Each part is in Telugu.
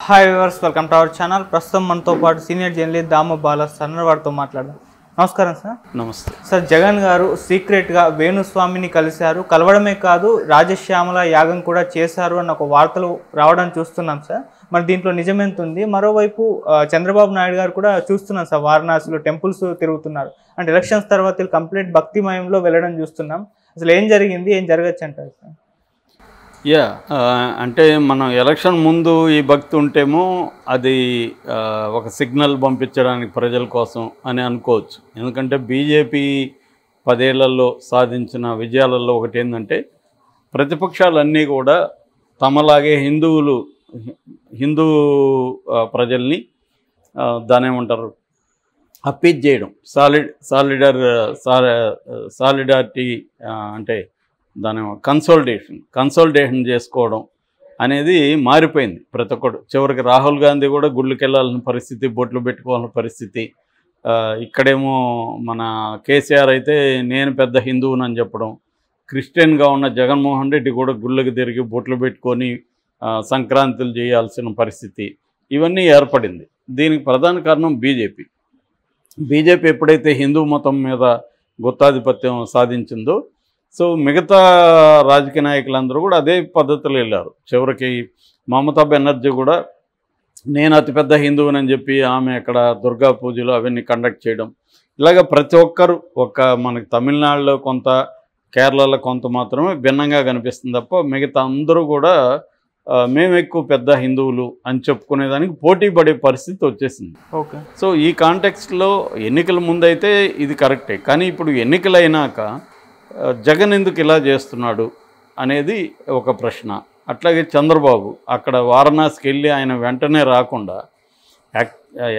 Hi viewers, welcome to our channel. ప్రస్తుతం మనతో పాటు సీనియర్ జర్నలిస్ట్ దాము బాల సన్నర్ వారితో మాట్లాడదాం. నమస్కారం సార్. నమస్తే సార్, జగన్ గారు సీక్రెట్గా వేణుస్వామిని కలిశారు, కలవడమే కాదు రాజశ్యామల యాగం కూడా చేశారు అన్న ఒక వార్తలు రావడం చూస్తున్నాం సార్. మరి దీంట్లో నిజమెంత ఉంది? మరోవైపు చంద్రబాబు నాయుడు గారు కూడా చూస్తున్నాం సార్, వారణాసిలో టెంపుల్స్ తిరుగుతున్నారు. అంటే ఎలక్షన్స్ తర్వాత కంప్లీట్ భక్తిమయంలో వెళ్ళడం చూస్తున్నాం. అసలు ఏం జరిగింది, ఏం జరగచ్చు అంటారు సార్? అంటే మనం ఎలక్షన్ ముందు ఈ భక్తి ఉంటేమో అది ఒక సిగ్నల్ పంపించడానికి ప్రజల కోసం అని అనుకోవచ్చు. ఎందుకంటే బీజేపీ 10 ఏళ్లలో సాధించిన విజయాలలో ఒకటి ఏంటంటే ప్రతిపక్షాలన్నీ కూడా తమలాగే హిందూ ప్రజల్ని దానేమంటారు అప్పీజ్ చేయడం, సాలిడారిటీ అంటే దాని కన్సల్టేషన్ చేసుకోవడం అనేది మారిపోయింది ప్రతి ఒక్కడు. చివరికి రాహుల్ గాంధీ కూడా గుళ్ళకి వెళ్ళాల్సిన పరిస్థితి, బొట్లు పెట్టుకోవాల్సిన పరిస్థితి. ఇక్కడేమో మన కేసీఆర్ అయితే నేను పెద్ద హిందువునని చెప్పడం, క్రిస్టియన్గా ఉన్న జగన్మోహన్ రెడ్డి కూడా గుళ్ళకి తిరిగి బొట్లు పెట్టుకొని సంక్రాంతులు చేయాల్సిన పరిస్థితి ఇవన్నీ ఏర్పడింది. దీనికి ప్రధాన కారణం బీజేపీ ఎప్పుడైతే హిందూ మతం మీద గుత్తాధిపత్యం సాధించిందో, సో మిగతా రాజకీయ నాయకులందరూ కూడా అదే పద్ధతిలో వెళ్ళారు. చివరికి మమతా బెనర్జీ కూడా నేను అతిపెద్ద హిందువునని చెప్పి ఆమె అక్కడ దుర్గా పూజలు అవన్నీ కండక్ట్ చేయడం. ఇలాగ ప్రతి ఒక్కరు మనకి తమిళనాడులో కొంత, కేరళలో కొంత మాత్రమే భిన్నంగా కనిపిస్తుంది తప్ప మిగతా అందరూ కూడా మేము ఎక్కువ పెద్ద హిందువులు అని చెప్పుకునేదానికి పోటీ పడే పరిస్థితి వచ్చేసింది. ఓకే. సో ఈ కాంటెక్స్ట్లో ఎన్నికల ముందైతే ఇది కరెక్టే, కానీ ఇప్పుడు ఎన్నికలైనాక జగన్ ఎందుకు ఇలా చేస్తున్నాడు అనేది ఒక ప్రశ్న. అట్లాగే చంద్రబాబు అక్కడ వారణాసికి వెళ్ళి ఆయన వెంటనే రాకుండా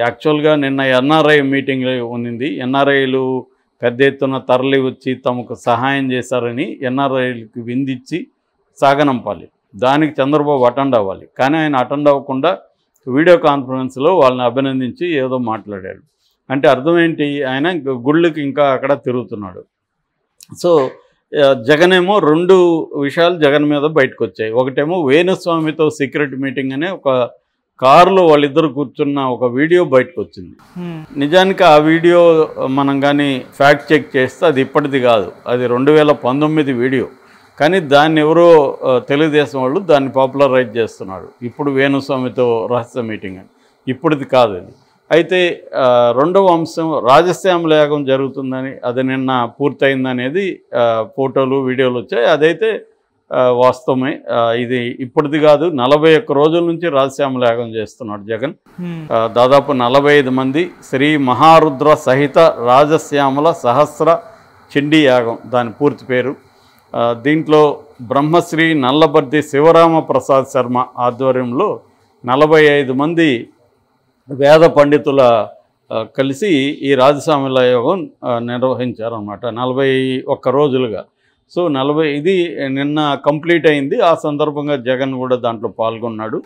యాక్చువల్గా నిన్న ఎన్ఆర్ఐ మీటింగ్ ఉంది. ఎన్ఆర్ఐలు పెద్ద ఎత్తున తరలి వచ్చి తమకు సహాయం చేశారని ఎన్ఆర్ఐలకి విందిచ్చి సాగనంపాలి. దానికి చంద్రబాబు అటెండ్ అవ్వాలి. కానీ ఆయన అటెండ్ అవ్వకుండా వీడియో కాన్ఫరెన్స్లో వాళ్ళని అభినందించి ఏదో మాట్లాడాడు. అంటే అర్థం ఏంటి? ఆయన గుళ్ళకి ఇంకా అక్కడ తిరుగుతున్నాడు. సో జగన్ ఏమో 2 విషయాలు జగన్ మీద బయటకు వచ్చాయి. ఒకటేమో వేణుస్వామితో సీక్రెట్ మీటింగ్ అనే ఒక కారులో వాళ్ళిద్దరు కూర్చున్న ఒక వీడియో బయటకు వచ్చింది. నిజానికి ఆ వీడియో మనం కానీ ఫ్యాక్ట్ చెక్ చేస్తే అది ఇప్పటిది కాదు, అది 2019 వీడియో. కానీ దాన్ని ఎవరో తెలుగుదేశం వాళ్ళు దాన్ని పాపులరైజ్ చేస్తున్నారు. ఇప్పుడు వేణుస్వామితో రహస్య మీటింగ్ అని, ఇప్పటిది కాదు అది. అయితే రెండవ అంశం రాజశ్యామల యాగం జరుగుతుందని, అది నిన్న పూర్తయిందనేది ఫోటోలు వీడియోలు వచ్చాయి. అదైతే వాస్తవమే. ఇది ఇప్పటిది కాదు, 41 రోజుల నుంచి రాజశ్యామల యాగం చేస్తున్నాడు జగన్. దాదాపు 45 మంది శ్రీ మహారుద్ర సహిత రాజశ్యామల సహస్ర చండీ యాగం దాని పూర్తి పేరు. దీంట్లో బ్రహ్మశ్రీ నల్లబర్ది శివరామ ప్రసాద్ శర్మ ఆధ్వర్యంలో 45 మంది వేద పండితుల కలిసి ఈ రాజశ్యామల యాగం నిర్వహించారన్నమాట 41 రోజులుగా. సో ఇది నిన్న కంప్లీట్ అయింది. ఆ సందర్భంగా జగన్ కూడా దాంట్లో పాల్గొన్నాడు.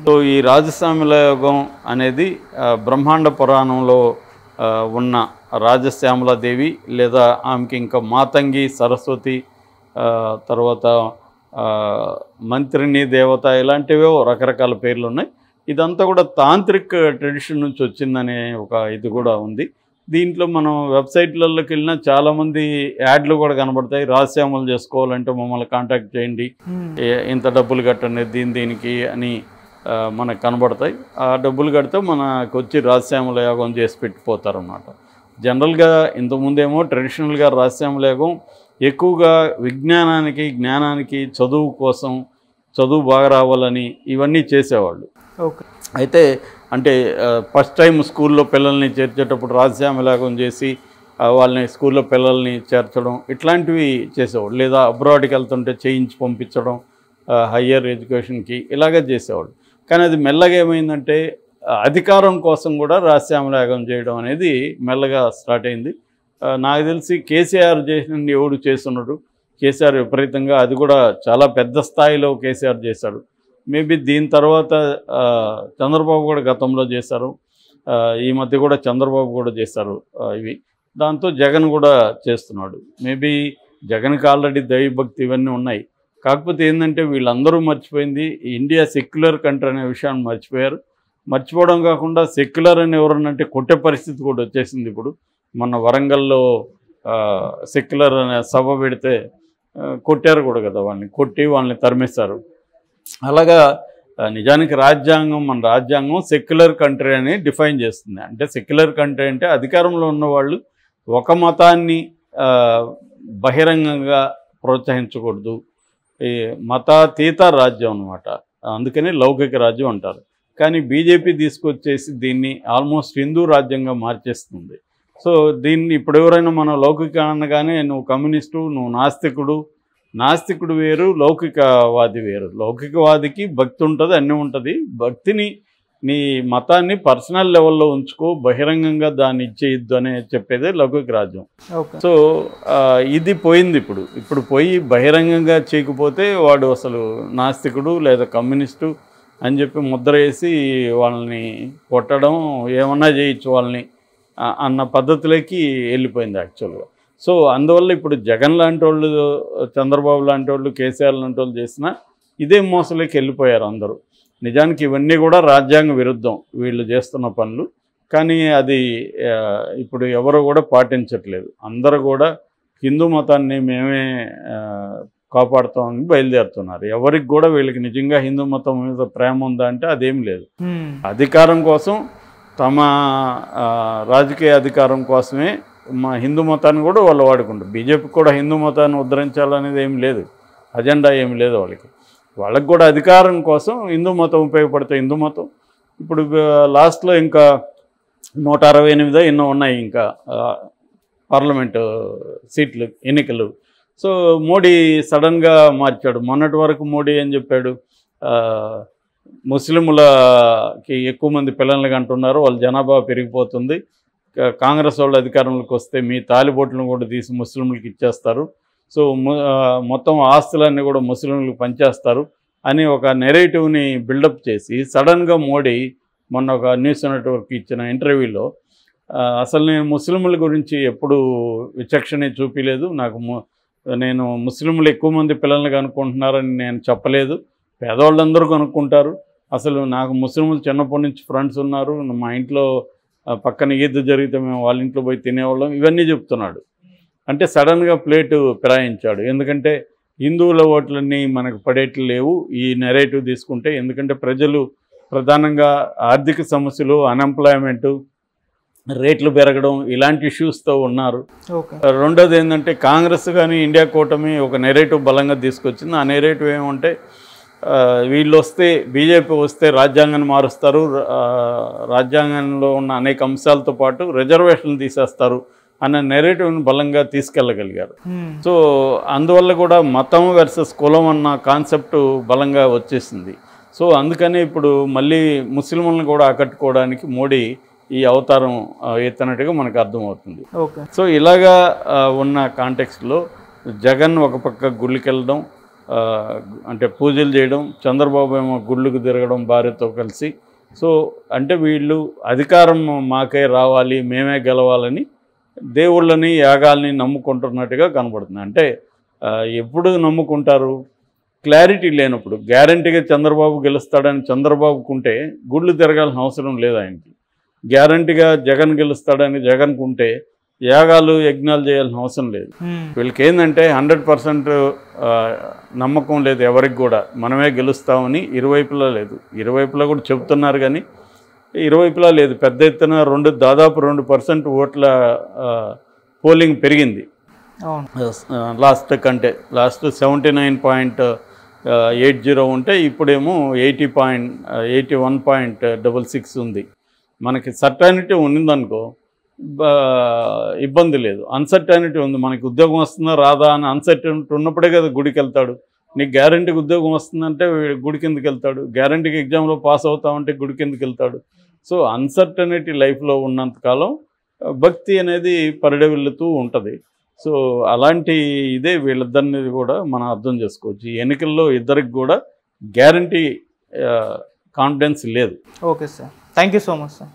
సో ఈ రాజశ్యామల యాగం అనేది బ్రహ్మాండ పురాణంలో ఉన్న రాజశ్యామలాదేవి లేదా ఆమెకి ఇంకా మాతంగి, సరస్వతి, తర్వాత మంత్రిని దేవత, ఇలాంటివో రకరకాల పేర్లు ఉన్నాయి. ఇదంతా కూడా తాంత్రిక్ ట్రెడిషన్ నుంచి వచ్చిందనే ఒక ఇది కూడా ఉంది. దీంట్లో మనం వెబ్సైట్లలోకి వెళ్ళినా చాలామంది యాడ్లు కూడా కనబడతాయి. రాజశ్యామలు చేసుకోవాలంటే మమ్మల్ని కాంటాక్ట్ చేయండి, ఇంత డబ్బులు కట్టండి దీనికి అని మనకు కనబడతాయి. ఆ డబ్బులు కడితే మనకు వచ్చి రాజశ్యామల యాగం చేసి పెట్టిపోతారన్నమాట. జనరల్గా ఇంతకుముందేమో ట్రెడిషనల్గా రాజశ్యామల యాగం ఎక్కువగా విజ్ఞానానికి, జ్ఞానానికి, చదువు కోసం, చదువు బాగా రావాలని ఇవన్నీ చేసేవాళ్ళు. ఓకే. అయితే అంటే ఫస్ట్ టైం స్కూల్లో పిల్లల్ని చేర్చేటప్పుడు రాజశ్యామల యాగం చేసి వాళ్ళని స్కూల్లో పిల్లల్ని చేర్చడం ఇట్లాంటివి చేసేవాళ్ళు. లేదా అబ్రాడ్కి వెళ్తుంటే చేయించి పంపించడం హయ్యర్ ఎడ్యుకేషన్కి, ఇలాగే చేసేవాళ్ళు. కానీ అది మెల్లగా ఏమైందంటే అధికారం కోసం కూడా రాజశ్యామల యాగం చేయడం అనేది మెల్లగా స్టార్ట్ అయింది. నాకు తెలిసి కేసీఆర్ చేసిన ఎవడు చేస్తున్నాడు, కేసీఆర్ విపరీతంగా, అది కూడా చాలా పెద్ద స్థాయిలో కేసీఆర్ చేశాడు. మేబీ దీని తర్వాత చంద్రబాబు కూడా గతంలో చేశారు, ఈ మధ్య కూడా చంద్రబాబు కూడా చేశారు ఇవి. దాంతో జగన్ కూడా చేస్తున్నాడు. మేబీ జగన్కి ఆల్రెడీ దైవభక్తి ఇవన్నీ ఉన్నాయి. కాకపోతే ఏంటంటే వీళ్ళందరూ మర్చిపోయింది ఇండియా సెక్యులర్ కంట్రీ అనే విషయాన్ని మర్చిపోయారు. మర్చిపోవడం కాకుండా సెక్యులర్ అని ఎవరన్నంటే కొట్టే పరిస్థితి కూడా వచ్చేసింది. ఇప్పుడు మొన్న వరంగల్లో సెక్యులర్ అనే సభ పెడితే కొట్టారు కూడా కదా, వాళ్ళని తరిమేశారు. అలాగా నిజానికి మన రాజ్యాంగం సెక్యులర్ కంట్రీ అని డిఫైన్ చేస్తుంది. అంటే సెక్యులర్ కంట్రీ అంటే అధికారంలో ఉన్నవాళ్ళు ఒక మతాన్ని బహిరంగంగా ప్రోత్సహించకూడదు, ఈ మతాతీత రాజ్యం అన్నమాట. అందుకని లౌకిక రాజ్యం అంటారు. కానీ బీజేపీ తీసుకొచ్చేసి దీన్ని ఆల్మోస్ట్ హిందూ రాజ్యంగా మార్చేస్తుంది. సో దీన్ని ఇప్పుడు ఎవరైనా మనం లౌకిక అనగానే నువ్వు కమ్యూనిస్టు, నువ్వు నాస్తికుడు వేరు, లౌకికవాది వేరు. లౌకికవాదికి భక్తి ఉంటుంది, అన్నీ ఉంటుంది. భక్తిని నీ మతాన్ని పర్సనల్ లెవెల్లో ఉంచుకో, బహిరంగంగా దాన్ని ఇచ్చేయద్దు అని చెప్పేదే లౌకిక రాజ్యం. సో ఇది పోయింది. ఇప్పుడు పోయి బహిరంగంగా చేయకపోతే వాడు అసలు నాస్తికుడు లేదా కమ్యూనిస్టు అని చెప్పి ముద్ర వేసి వాళ్ళని కొట్టడం, ఏమన్నా చేయొచ్చు వాళ్ళని అన్న పద్ధతిలోకి వెళ్ళిపోయింది యాక్చువల్గా. సో అందువల్ల ఇప్పుడు జగన్ లాంటి వాళ్ళు, చంద్రబాబు లాంటి వాళ్ళు, కేసీఆర్ లాంటి వాళ్ళు చేసినా ఇదే మోసలోకి వెళ్ళిపోయారు అందరూ. నిజానికి ఇవన్నీ కూడా రాజ్యాంగ విరుద్ధం వీళ్ళు చేస్తున్న పనులు. కానీ అది ఇప్పుడు ఎవరు కూడా పాటించట్లేదు. అందరూ కూడా హిందూ మతాన్ని మేమే కాపాడుతామని బయలుదేరుతున్నారు. ఎవరికి కూడా వీళ్ళకి నిజంగా హిందూ మతం మీద ప్రేమ ఉందా అంటే అదేం లేదు. అధికారం కోసం, తమ రాజకీయ అధికారం కోసమే మా హిందూ మతాన్ని కూడా వాళ్ళు వాడుకుంటారు. బీజేపీకి కూడా హిందూ మతాన్ని ఉద్ధరించాలనేది ఏమి లేదు, అజెండా ఏమి లేదు వాళ్ళకి కూడా అధికారం కోసం హిందూ మతం ఉపయోగపడితే హిందూ మతం. ఇప్పుడు లాస్ట్లో ఇంకా 168 ఎన్నో ఉన్నాయి ఇంకా పార్లమెంటు సీట్లు ఎన్నికలు. సో మోడీ సడన్గా మార్చాడు. మొన్నటి వరకు మోడీ ఏం చెప్పాడు, ముస్లింలకి ఎక్కువ మంది పిల్లల్ని కంటున్నారు, వాళ్ళ జనాభా పెరిగిపోతుంది, కాంగ్రెస్ వాళ్ళు అధికారంలోకి వస్తే మీ తాలిబొట్లను కూడా తీసి ముస్లింలకు ఇచ్చేస్తారు, సో మొత్తం ఆస్తులన్నీ కూడా ముస్లింలకు పనిచేస్తారు అని ఒక నెరేటివ్ని బిల్డప్ చేసి సడన్గా మోడీ మొన్న ఒక న్యూస్ నెట్వర్క్ ఇచ్చిన ఇంటర్వ్యూలో అసలు నేను ముస్లింల గురించి ఎప్పుడు విచక్షణ చూపించలేదు, నేను ముస్లింలు ఎక్కువ మంది పిల్లల్ని కనుక్కుంటున్నారని నేను చెప్పలేదు, పేదవాళ్ళందరూ కనుక్కుంటారు, అసలు నాకు ముస్లింలు చిన్నప్పటి నుంచి ఫ్రెండ్స్ ఉన్నారు, మా ఇంట్లో పక్కన ఈద్ జరిగితే మేము వాళ్ళ ఇంట్లో పోయి తినేవాళ్ళం, ఇవన్నీ చెప్తున్నాడు. అంటే సడన్గా ప్లేటు ఫిరాయించాడు. ఎందుకంటే హిందువుల ఓట్లన్నీ మనకు పడేట్లు లేవు ఈ నెరేటివ్ తీసుకుంటే. ఎందుకంటే ప్రజలు ప్రధానంగా ఆర్థిక సమస్యలు, అన్ఎంప్లాయ్మెంటు, రేట్లు పెరగడం ఇలాంటి ఇష్యూస్తో ఉన్నారు. రెండోది ఏంటంటే కాంగ్రెస్ కానీ ఇండియా కూటమి ఒక నెరేటివ్ బలంగా తీసుకొచ్చింది. ఆ నెరేటివ్ ఏమంటే వీళ్ళు వస్తే, బీజేపీ వస్తే రాజ్యాంగాన్ని మారుస్తారు, రాజ్యాంగంలో ఉన్న అనేక అంశాలతో పాటు రిజర్వేషన్లు తీసేస్తారు అన్న నెరేటివ్ని బలంగా తీసుకెళ్ళగలిగారు. సో అందువల్ల కూడా మతం వర్సెస్ కులం అన్న కాన్సెప్ట్ బలంగా వచ్చేసింది. సో అందుకని ఇప్పుడు మళ్ళీ ముస్లింలను కూడా ఆకట్టుకోవడానికి మోడీ ఈ అవతారం ఎత్తినట్టుగా మనకు అర్థమవుతుంది. సో ఇలాగా ఉన్న కాంటెక్స్ట్లో జగన్ ఒక పక్క గుళ్ళకి వెళ్ళడం, అంటే పూజలు చేయడం, చంద్రబాబు ఏమో గుళ్ళకు తిరగడం భార్యతో కలిసి. సో అంటే వీళ్ళు అధికారం మాకే రావాలి, మేమే గెలవాలని దేవుళ్ళని, యాగాల్ని నమ్ముకుంటున్నట్టుగా కనబడుతుంది. అంటే ఎప్పుడు నమ్ముకుంటారు, క్లారిటీ లేనప్పుడు. గ్యారంటీగా చంద్రబాబు గెలుస్తాడని చంద్రబాబుకుంటే గుళ్ళు తిరగాల్సిన అవసరం లేదు ఆయనకి. గ్యారంటీగా జగన్ గెలుస్తాడని జగన్కుంటే యాగాలు, యజ్ఞాలు చేయాల్సిన అవసరం లేదు. వీళ్ళకి ఏంటంటే 100% నమ్మకం లేదు ఎవరికి కూడా, మనమే గెలుస్తామని. ఇరువైపులా లేదు, ఇరువైపులా కూడా చెబుతున్నారు కానీ ఇరువైపులా లేదు. పెద్ద ఎత్తున దాదాపు 2% ఓట్ల పోలింగ్ పెరిగింది లాస్ట్ కంటే. లాస్ట్ 79.80 ఉంటే ఇప్పుడేమో 81.66 ఉంది. మనకి సర్టనిటీ ఉండిందనుకో ఇబ్బంది లేదు, అన్సర్టనిటీ ఉంది. మనకి ఉద్యోగం వస్తుందా రాదా అని అన్సర్టనిటీ ఉన్నప్పుడే కదా గుడికి వెళ్తాడు. నీకు గ్యారంటీకి ఉద్యోగం వస్తుందంటే గుడికి ఎందుకు వెళ్తాడు, గ్యారంటీకి ఎగ్జామ్లో పాస్ అవుతామంటే గుడికి ఎందుకు వెళ్తాడు. సో అన్సర్టనిటీ లైఫ్లో ఉన్నంతకాలం భక్తి అనేది పరిడవిల్లుతూ ఉంటుంది. సో అలాంటి ఇదే వీళ్ళిద్దరిని కూడా మనం అర్థం చేసుకోవచ్చు. ఈ ఎన్నికల్లో ఇద్దరికి కూడా గ్యారంటీ కాన్ఫిడెన్స్ లేదు. Okay sir, thank you so much sir.